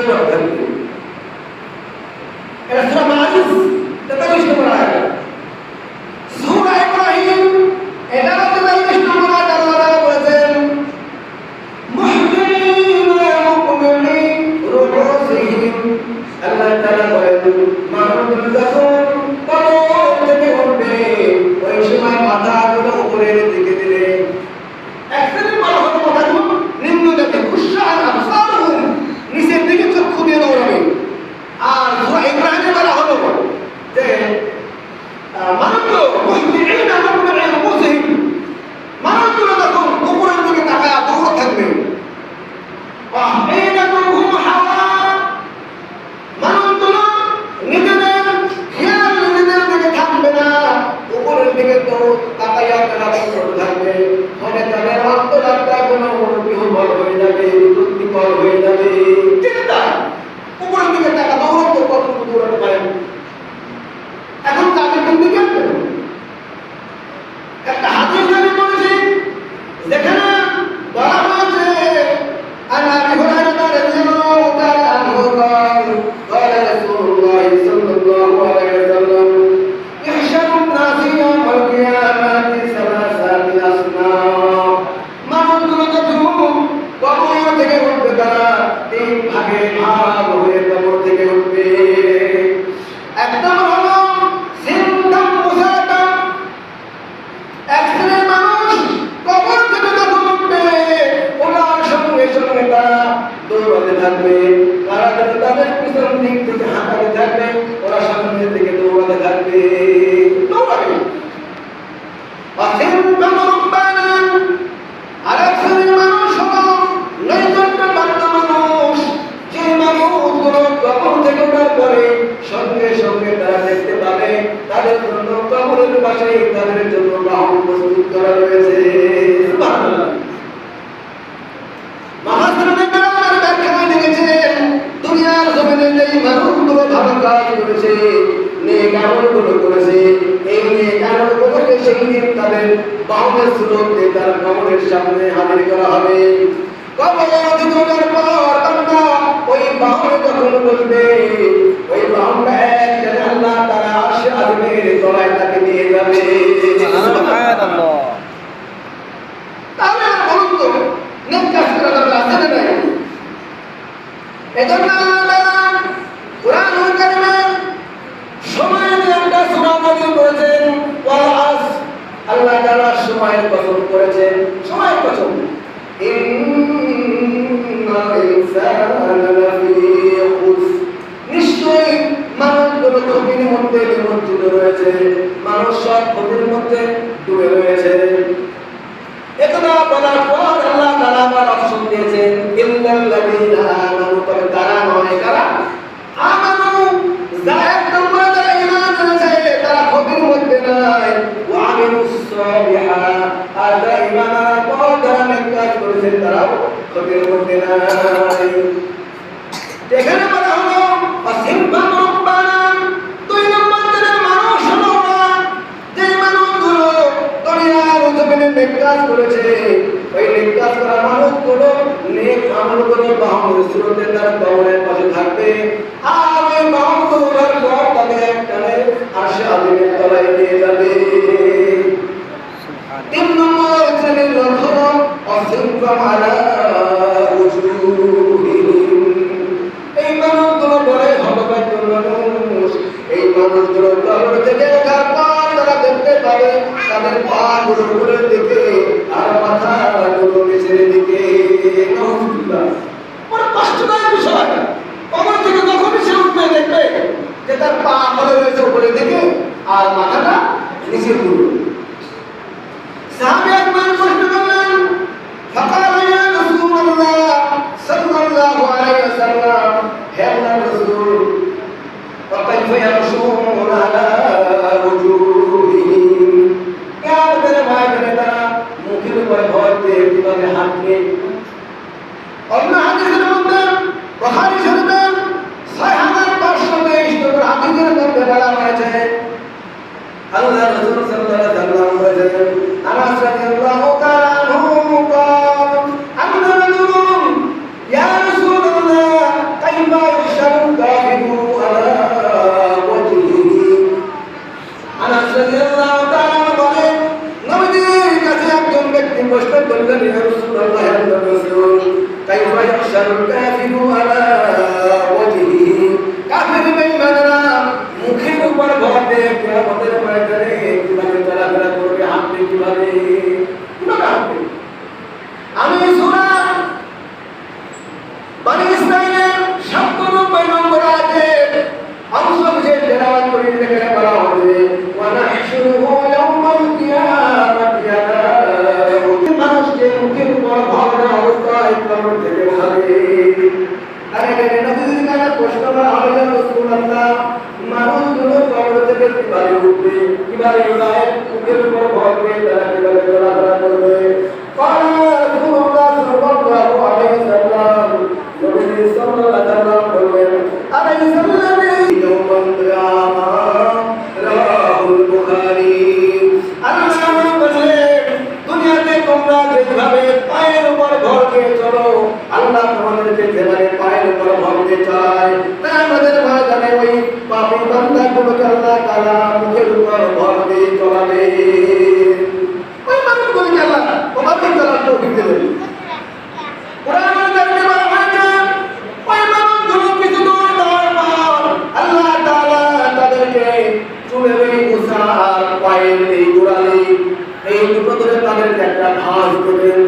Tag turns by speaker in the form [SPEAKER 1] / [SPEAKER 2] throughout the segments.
[SPEAKER 1] দৌড়াতে থাকবে। এটা সূরা মারিজ 43 নম্বর আয়াত। সূরা ইব্রাহিম 11-43 নম্বর আয়াত আল্লাহ তাআলা বলেছেন মুহদিনা মুকমিনিন রুউসিহিম। আল্লাহ তাআলা বলেন মানুষগুলো যখন কবর থেকে উঠবে ওই সময় মাথাগুলো উপরের দিকে দিলে একদিনের বলা হলো মাথাগুলো নিম্ন দিকে খুশান আবসারুহুম নিচের দিকে চক্ষু দিয়ে দৌড়াবে। আর সূরা ইব্রাহিমে বলা হলো যে মানুষগুলো মুহদিনা মুকমিনিন রুউসিহিম মানুষগুলো যখন উপরের দিকে তাকায় দৌড়াতে থাকবে। ওয়াহদিনাতুহুম হাওয়া মানুষগুলো নিজেদের খেয়াল নিজেদের দিকে থাকবে না, উপরের দিকে তো তাকাইয়া তারা দৌড়াতে থাকবে। ফলে তাদের অন্তরাত্মা কোনো বিহ্বল হয়ে যাবে, বিরক্তিকর হয়ে যাবে। চিন্তা উপরের দিকে তাকা দৌড়াতে কতটুকু দৌড়াতে পারেন? এখন তাদের কোন দিকে একটা হাদিস আমি বলেছি যেখানে বলা হয়েছে আন আবি হুরায়রা রাদিয়াল্লাহু তাআলা আনহু قال قال رسول الله صلى الله عليه وسلم يحشر الناس يوم القيامة ثلاثة أصناف মানুষগুলো যখন কবর থেকে উঠবে তারা তিন ভাগে ভাগ হয়ে কবর থেকে উঠবে। এক নম্বর হলো সিনতাম মুসাতাম, এক শ্রেণীর মানুষ কবর থেকে যখন উঠবে ওনার সঙ্গে সঙ্গে তারা দৌড়াতে থাকবে। তারা তাদের পিছন দিক থেকে হাঁটাতে থাকবে, ওরা সামনের দিকে দৌড়াতে থাকবে, দৌড়াবে। আর এক শ্রেণীর মানুষ হলো নৈকট্যপ্রাপ্ত মানুষ, যে মানুষগুলো কবর থেকে ওঠার পরে সঙ্গে সঙ্গে তারা দেখতে পাবে তাদের জন্য কবরের পাশে তাদের জন্য বাহন প্রস্তুত করা রয়েছে। দুনিয়ার জমিনে যেই মানুষগুলো ভালো কাজ করেছে, নেক আমলগুলো করেছে, এই নেক আমলগুলোকে সেই দিন তাদের বাহনের স্রোতে তার কবরের সামনে হাজির করা হবে। কবর জীবনের পর বান্দা ওই বাহনে যখন বসবে ওই বাহনটা একসাথে আল্লাহ তাআলা আরশে আযমের তলায় তাকে নিয়ে যাবে। সুবহানাল্লাহ। তাহলে বলুন তো নেক কাজ করা দরকার আছে না নাই? এজন্য আল্লাহ কোরআনুল কারীমে সময়ের একটা সূরা নাযিল করেছেন ওয়াল আসর। আল্লাহ তাআলা সময়ের কসম করেছেন, সময়ের কসম। ইন্নাল ইনসানা লাফি খুসর, নিশ্চয়ই মানুষগুলো ক্ষতির মধ্যে নিমজ্জিত রয়েছে, মানুষ সব ক্ষতির মধ্যে ডুবে রয়েছে। একথা বলার পর আল্লাহ তাআলা আবার অপশন দিয়েছেন ইল্লাল্লাযীনা আমানু, তবে তারা নয় কারা? আমানু, যারা তোমরা যারা ঈমান এনেছে তারা ক্ষতির মধ্যে নাই। ওয়া আমিলুস সালিহাত, আর যারা ঈমান আনার পর যারা নেক কাজ করেছে তারাও ক্ষতির মধ্যে নাই। এখানে বলা হলো আসিফান রব্বানা, দুই নম্বর শ্রেণীর মানুষ হলো ওরা যে মানুষগুলো দুনিয়ার জমিনে নেক কাজ করেছে। ওই নেক কাজ করা মানুষগুলো নেক আমলগুলো বাহনের স্রোতে তার কবরের পাশে থাকবে। আর ওই বাহনগুলোর পর তাদের একটানে আরশে আযমের তলায় নিয়ে যাবে। তিন নম্বর শ্রেণীর লোক হলো আসিফান আলা উজুহিহিম, এই মানুষগুলো বড় হতভাগ্য মানুষ। এই মানুষগুলো কবর থেকে ওঠার পর তারা দেখতে পাবে তাদের পা গুলো উপরের দিকে আর মাথা গুলো নিচের দিকে। বড় কষ্টদায়ক বিষয়। কবর থেকে যখনই সে উঠবে দেখবে যে তার পা পড়ে রয়েছে উপরের দিকে আর মাথাটা নিচের দিকে। সাহাবী একবার প্রশ্ন করলেন, ফাকালা ইয়া রাসূলুল্লাহ সাল্লাল্লাহু আলাইহি ওয়াসাল্লাম, হে আল্লাহর রাসূল, ওয়াকাইফা ইয়ামশুনা আলা উজুহিহিম, কিয়ামতের ময়দানে তারা মুখের উপর ভর দিয়ে কিভাবে হাঁটবে? অন্য হাদিসের মধ্যে বুখারী শরীফের 6523 নম্বর হাদিসের মধ্যে বলা হয়েছে আল্লাহর রাসূল সাল্লাল্লাহু আলাইহি ওয়াসাল্লাম বলেছেন, আনাস রাদিয়াল্লাহু তাআলা আনহু قال أنزل يا رسول الله كيف ইউহশারুল কাফিরু আলা ওয়াজহিহি কাফির বেঈমানরা মুখের উপর ভর দিয়ে কিয়ামতের ময়দানে কিভাবে চলাফেরা করবে, হাঁটবে কিভাবে হাঁটবে। আমি সূরা বনী ইসরাঈলের ৯৭ নম্বর আয়াতের অংশ বিশেষ তেলাওয়াত করে দেখে বলা হয়েছে ওয়া নাহশুরুহু ইয়াওমাল কিয়ামাতি আলা মানুষকে মুখের উপর ভর দেওয়া অবস্থায় কবর থেকে উঠাবে। আরে নবীর কাছে প্রশ্ন করা হবে, ইয়া রাসূলুল্লাহ, মানুষগুলো কবর থেকে কিভাবে উঠবে, কিভাবে উঠায়, মুখের উপর ভর দিয়ে তারা কিভাবে চলাফেরা করবে? ক্বালা রাসূলুল্লাহ সাল্লাল্লাহু আলাইহি ওয়াসাল্লাম, নবী সাল্লাল্লাহু আলাইহি ওয়াসাল্লাম বললেন, আলাইসাল্লামু ইয়াওমাল কিয়ামা রাহুল বুখারী। আল্লাহ বলেন, দুনিয়াতে তোমরা যেভাবে পায়ের উপর ভর দিয়ে চলো, আল্লাহ তোমাদেরকে যেভাবে পায়ের উপর ভর দিয়ে চালায়, কিয়ামতের ময়দানে ওই পাপী বান্দাগুলোকে আল্লাহ তাআলা মুখের উপর ভর দিয়ে চলাবে। ওই মানুষগুলোকে আল্লাহ ওভাবে চলার তৌফিক দেবেন। কোরআনের কারণে বলা হয়েছে, ওই মানুষগুলো কিছু দূর যাওয়ার পর আল্লাহ তাআলা তাদেরকে চুলের এই গোছা আর পায়ের এই গোড়ালি এই দুটো ধরে তাদেরকে একটা ঘাস দেবেন।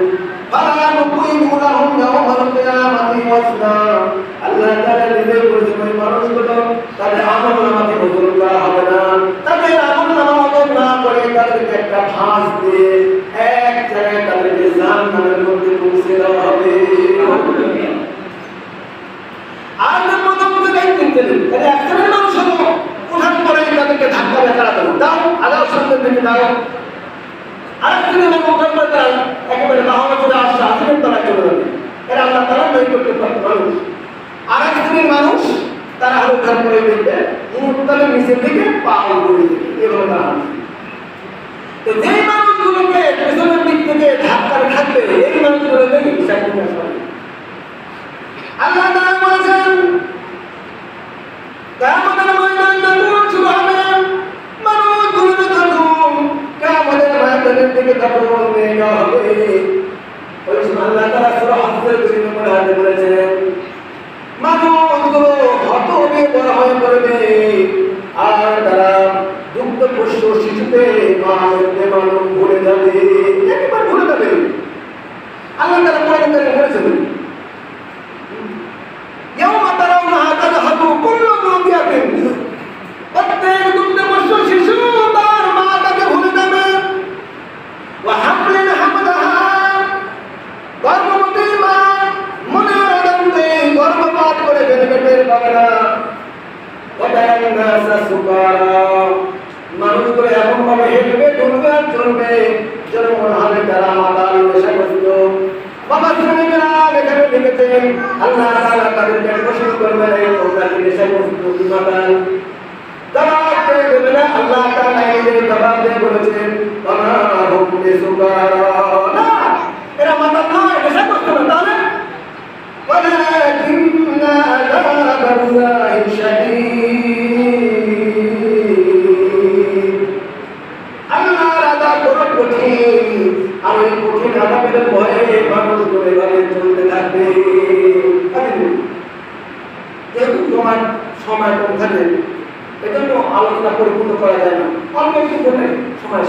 [SPEAKER 1] আল্লাহ তাআলা নিজেই বলেছেন, ওই মানুষগুলো তাদের আমলনামাতে ওজন করা হবে না, তাদের আমলনামা ওজন না করে তাদেরকে একটা ঘাস দিয়ে এক জায়গায় তাদেরকে জান্নাতের মধ্যে পৌঁছে দেওয়া হবে। আর প্রথমত দেখতেন তাহলে এক শ্রেণীর মানুষ হলো, ওঠার পরে তাদেরকে ধাক্কা দিয়ে তাড়াতে দাও, আদাও সামনের দিকে দাও। আরেক শ্রেণীর মানুষ ওঠার পরে তারা একেবারে বাহনে চলে আসছে, আসলেন তারা চলে যাবে, এরা আল্লাহ তাআলা নৈকট্য প্রাপ্ত মানুষ। আরেক শ্রেণীর মানুষ তারা ওঠার পরে দেখবে মুহূর্তের নিচের দিকে পা উপরে দিকে, এভাবে তারা তো যেই মানুষগুলোকে পেছনের দিক থেকে ধাক্কা খাবে, এই মানুষগুলোকে হিসাব করে আসবে। আল্লাহ তাআলা বলেছেন, কিয়ামতের ময়দান যখন শুরু হবে, মানুষগুলো যখন কিয়ামতের ময়দানের দিকে যখন নিয়ে যাওয়া হবে, ওই সময় আল্লাহ তাআলা সূরা হজের ২ নম্বর আয়াতে বলেছেন, মানুষগুলো হত হয়ে বড় হয়ে পড়বে আর তারা দুগ্ধ পোষ্য শিশুতে মানুষ ভুলে যাবে, একেবারে ভুলে যাবে। আল্লাহ তাআলা কোরআনে বলেছেন, ইয়াওমা তারাউনাহা তাযহাবু কুল্লু মুরদিয়াতিন, প্রত্যেক দুগ্ধ পোষ্য শিশু তার মাতাকে ভুলে যাবে। ওয়া হামলিন হামলাহা, গর্ভবতী মা মনের আনন্দে গর্ভপাত করে বের পাবে না। মানুষগুলো এমন ভাবে হেঁটবে, চলবে আর চলবে যেন মনে হবে তারা মাতাল নেশাগ্রস্ত। বাবা শ্রমিকরা এখানে লিখেছেন, আল্লাহ তাআলা তাদেরকে প্রশ্ন করবেন, এই তোমরা কি নেশাগ্রস্ত কি মাতাল? জবাব দেবে না। আল্লাহ তাআলা এদের জবাব দিয়ে বলেছেন, ওমা হুম বিসুকারা, না এরা মাতাল নয়, নেশাগ্রস্ত না। তাহলে ولكن عذاب الله شديد, আল্লাহর আযাব বড় কঠিন, আর ওই কঠিন আযাবের ভয়ে মানুষগুলো এভাবে চলতে থাকবে। যেহেতু তোমার সময় কম থাকে, এজন্য আলোচনা পরিপূর্ণ করা যায় না, অল্প একটু করে সময়